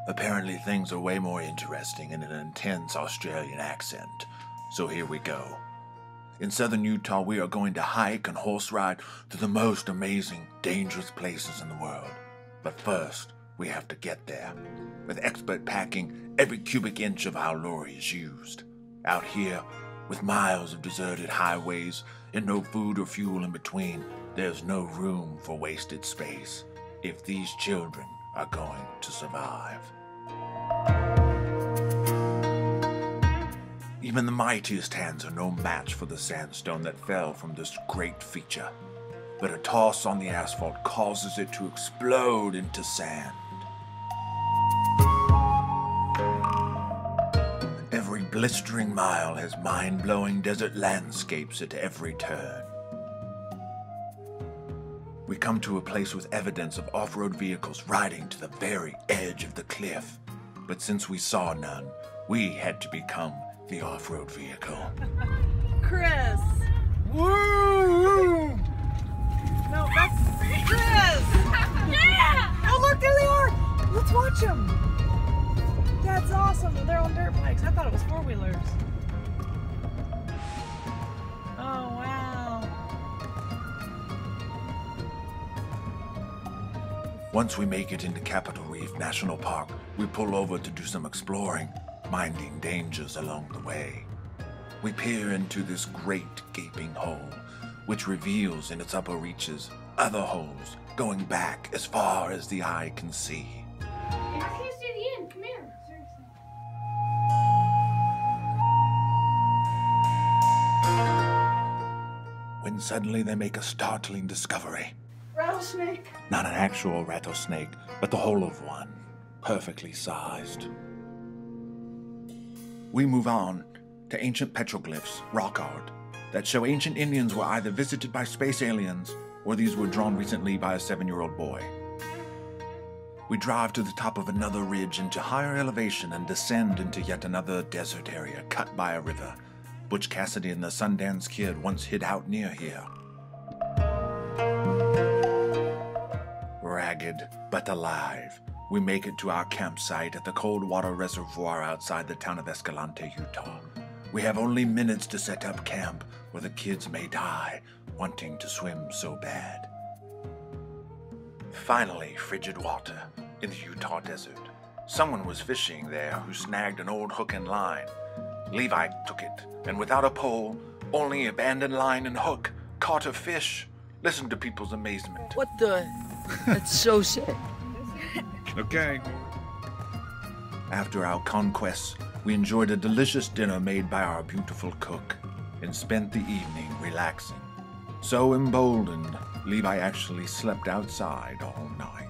Apparently things are way more interesting in an intense Australian accent. So here we go. In southern Utah, we are going to hike and horse ride to the most amazing, dangerous places in the world. But first, we have to get there. With expert packing, every cubic inch of our lorry is used. Out here, with miles of deserted highways and no food or fuel in between, there's no room for wasted space if these children are going to survive. Even the mightiest hands are no match for the sandstone that fell from this great feature, but a toss on the asphalt causes it to explode into sand. Every blistering mile has mind-blowing desert landscapes at every turn. We come to a place with evidence of off-road vehicles riding to the very edge of the cliff, but since we saw none, we had to become the off-road vehicle. Chris! Woo! No, that's Chris! Yeah! Oh, look, there they are! Let's watch them! That's awesome. They're on dirt bikes. I thought it was four-wheelers. Oh, wow. Once we make it into Capitol Reef National Park, we pull over to do some exploring, minding dangers along the way. We peer into this great gaping hole, which reveals in its upper reaches other holes going back as far as the eye can see. I can't see the end. Come here. When suddenly they make a startling discovery. Rattlesnake. Not an actual rattlesnake, but the whole of one, perfectly sized. We move on to ancient petroglyphs, rock art, that show ancient Indians were either visited by space aliens or these were drawn recently by a 7-year-old boy. We drive to the top of another ridge into higher elevation and descend into yet another desert area cut by a river. Butch Cassidy and the Sundance Kid once hid out near here. Ragged but alive, we make it to our campsite at the cold water reservoir outside the town of Escalante, Utah. We have only minutes to set up camp, or the kids may die wanting to swim so bad. Finally, frigid water in the Utah desert. Someone was fishing there who snagged an old hook and line. Levi took it, and without a pole, only abandoned line and hook, caught a fish. Listen to people's amazement. What the? That's so sick. Okay. After our conquests, we enjoyed a delicious dinner made by our beautiful cook and spent the evening relaxing. So emboldened, Levi actually slept outside all night.